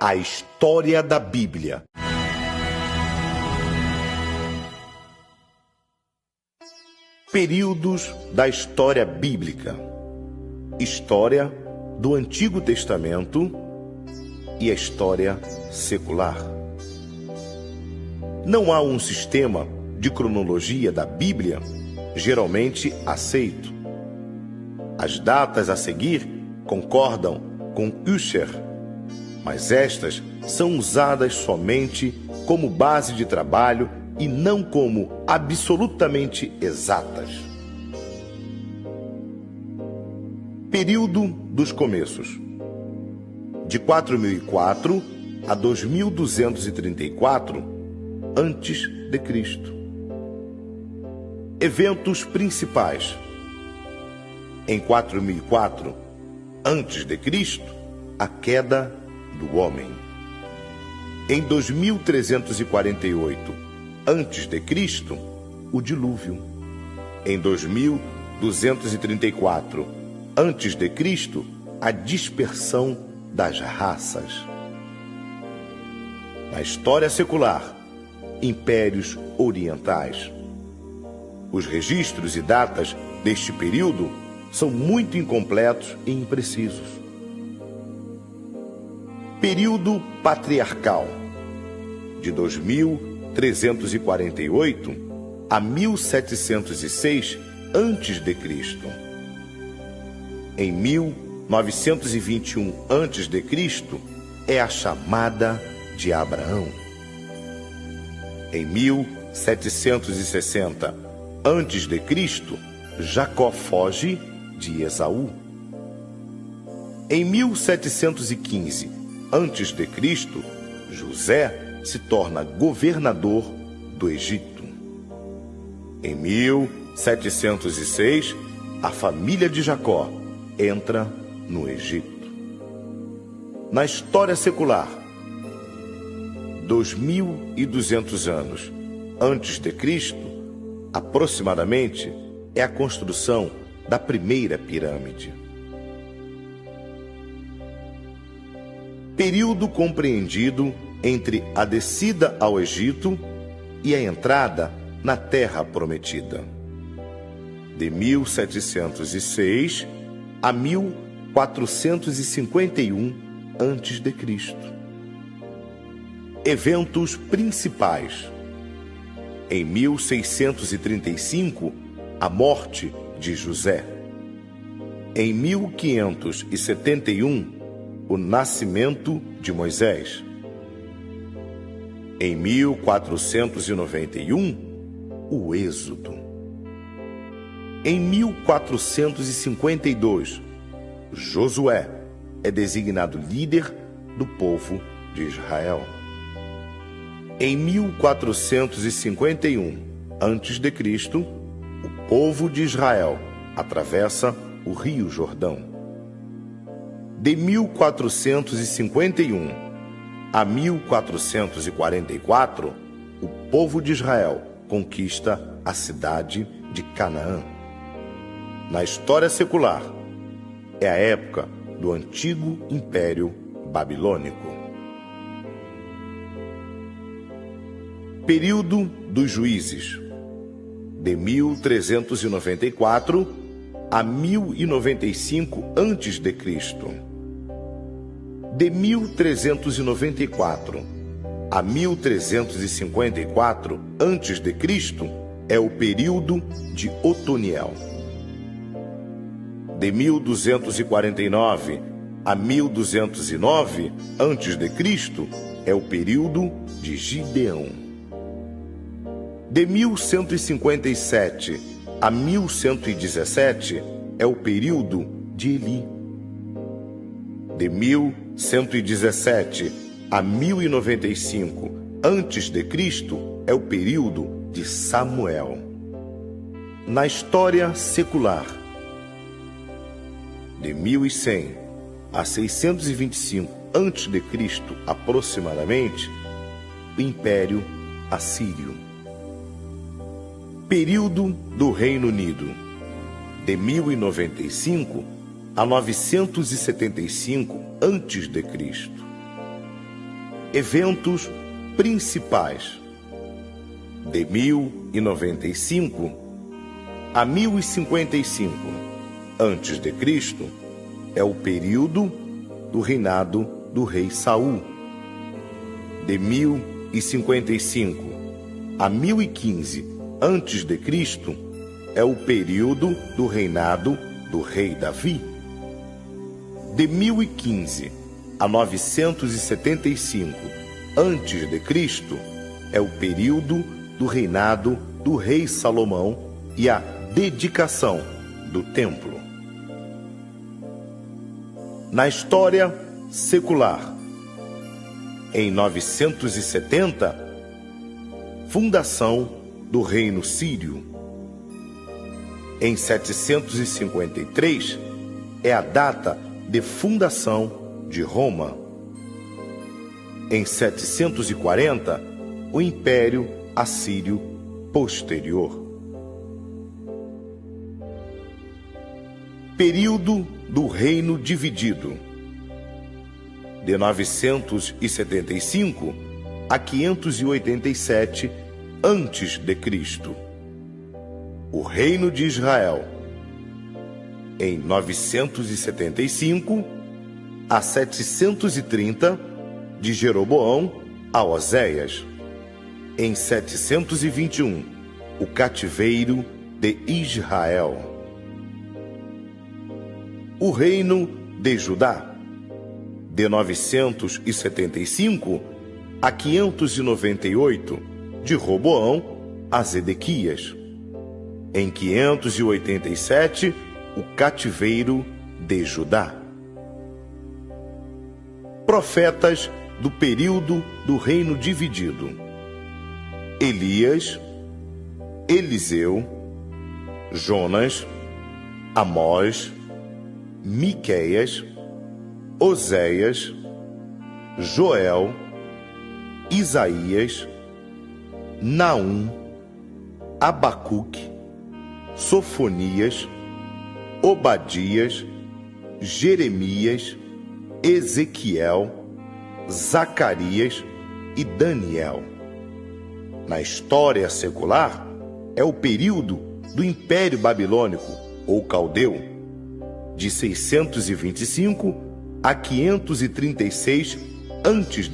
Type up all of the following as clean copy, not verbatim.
A história da Bíblia. Períodos da história bíblica. História do Antigo Testamento e a história secular. Não há um sistema de cronologia da Bíblia geralmente aceito. As datas a seguir concordam com Ussher, mas estas são usadas somente como base de trabalho e não como absolutamente exatas. Período dos começos. De 4004 a 2234 a.C. Eventos principais. Em 4004 a.C., a queda do homem. Em 2348 a.C., o dilúvio. Em 2234 a.C., a dispersão das raças. Na história secular, impérios orientais. Os registros e datas deste período são muito incompletos e imprecisos. Período patriarcal, de 2348 a 1706 a.C. Em 1921 a.C. é a chamada de Abraão. Em 1760 a.C., Jacó foge de Esaú. Em 1715 a.C., José se torna governador do Egito. Em 1706, a família de Jacó entra no Egito. Na história secular, 2200 anos antes de Cristo, aproximadamente, é a construção da primeira pirâmide. Período compreendido entre a descida ao Egito e a entrada na Terra Prometida, de 1706 a 1451 a.C. Eventos principais. Em 1635, a morte de José. Em 1571, o nascimento de Moisés. Em 1491, o Êxodo. Em 1452, Josué é designado líder do povo de Israel. Em 1451 a.C., o povo de Israel atravessa o Rio Jordão. De 1451 a 1444, o povo de Israel conquista a cidade de Canaã. Na história secular, é a época do antigo Império Babilônico. Período dos juízes, de 1394 a 1095 a.C. De 1394 a 1354 a.C. é o período de Otoniel. De 1249 a 1209 a.C. é o período de Gideão. De 1157 a 1117 é o período de Eli. De 1117 a 1095 a.C. é o período de Samuel. Na história secular, de 1100 a 625 a.C. aproximadamente, o Império Assírio. Período do Reino Unido, de 1095 a 975 a.C. Eventos principais. De 1095 a 1055 a.C. é o período do reinado do rei Saul. De 1055 a 1015 a.C. é o período do reinado do rei Davi. De 1015 a 975 a.C. é o período do reinado do rei Salomão e a dedicação do templo. Na história secular, em 970, fundação do reino sírio. Em 753 é a data de fundação de Roma. Em 740, o Império Assírio posterior. Período do Reino Dividido. De 975 a 587 a.C. O Reino de Israel. Em 975 a 730 de Jeroboão a Oséias. Em 721, o cativeiro de Israel. O Reino de Judá. De 975 a 598, de Roboão a Zedequias. Em 587, o cativeiro de Judá. Profetas do período do reino dividido: Elias, Eliseu, Jonas, Amós, Miqueias, Oséias, Joel, Isaías, Naum, Abacuque, Sofonias, Obadias, Jeremias, Ezequiel, Zacarias e Daniel. Na história secular, é o período do Império Babilônico ou Caldeu, de 625 a 536 a.C.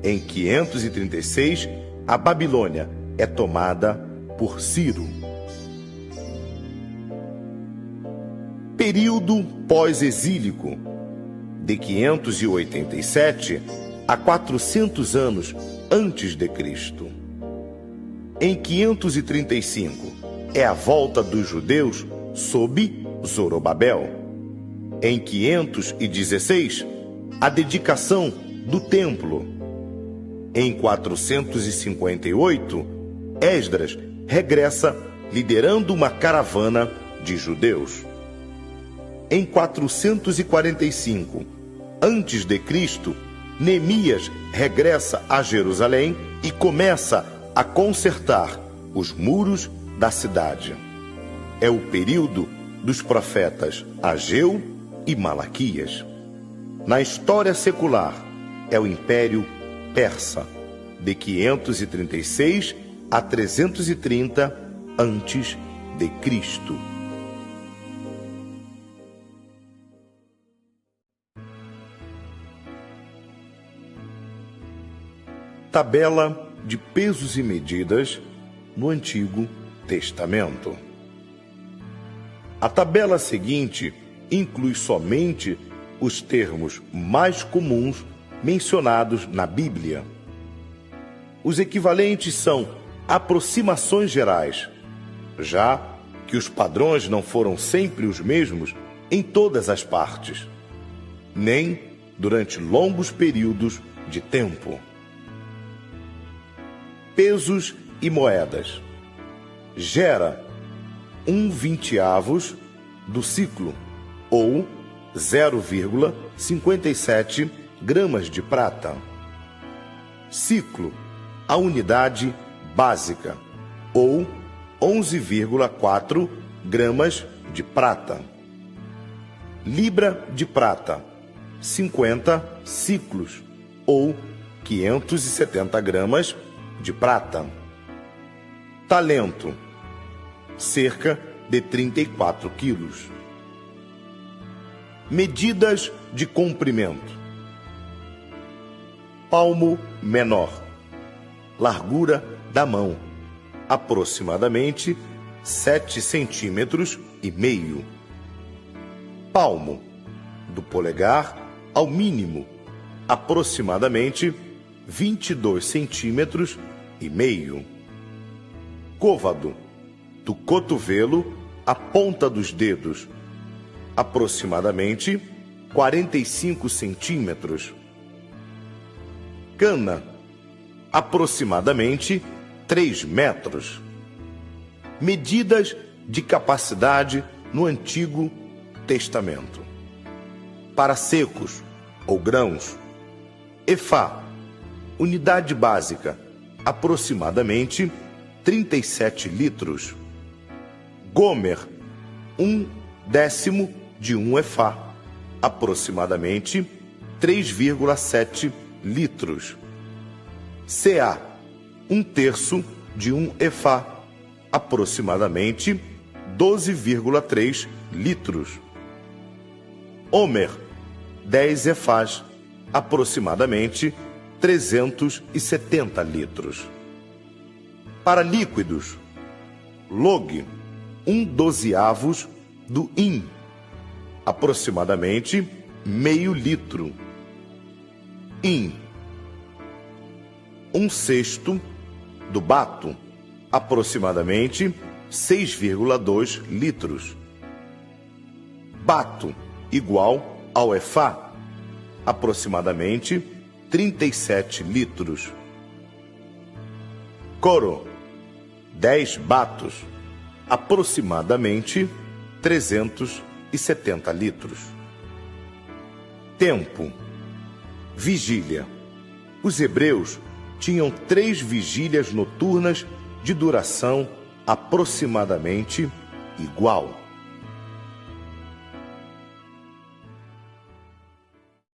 Em 536, a Babilônia é tomada por Ciro. Período pós-exílico, de 587 a 400 anos antes de Cristo. Em 535, é a volta dos judeus sob Zorobabel. Em 516, a dedicação do templo. Em 458, Esdras regressa liderando uma caravana de judeus. Em 445 a.C., Neemias regressa a Jerusalém e começa a consertar os muros da cidade. É o período dos profetas Ageu e Malaquias. Na história secular, é o Império Persa, de 536 a 330 a.C. Tabela de pesos e medidas no Antigo Testamento. A tabela seguinte inclui somente os termos mais comuns mencionados na Bíblia. Os equivalentes são aproximações gerais, já que os padrões não foram sempre os mesmos em todas as partes, nem durante longos períodos de tempo. Pesos e moedas. Gera 1/20 do ciclo, ou 0,57 gramas de prata. Ciclo, a unidade básica, ou 11,4 gramas de prata. Libra de prata, 50 ciclos, ou 570 gramas de prata. Talento, cerca de 34 quilos. Medidas de comprimento: palmo menor, largura da mão, aproximadamente 7,5 centímetros. Palmo, do polegar ao mínimo, aproximadamente 22,5 centímetros. Côvado, do cotovelo à ponta dos dedos, aproximadamente 45 centímetros. Cana, aproximadamente 3 metros. Medidas de capacidade no Antigo Testamento: para secos ou grãos, efá, unidade básica, aproximadamente 37 litros. Gomer, 1/10 de 1 efá, aproximadamente 3,7 litros. Seá, 1/3 de 1 efá, aproximadamente 12,3 litros. Homer, 10 efás, aproximadamente 370 litros. Para líquidos: log, 1/12 do hin, aproximadamente meio litro. In, 1/6 do bato, aproximadamente 6,2 litros. Bato, igual ao efá, aproximadamente 37 litros. Coro, 10 batos, aproximadamente 370 litros. Tempo, vigília. Os hebreus tinham 3 vigílias noturnas de duração aproximadamente igual.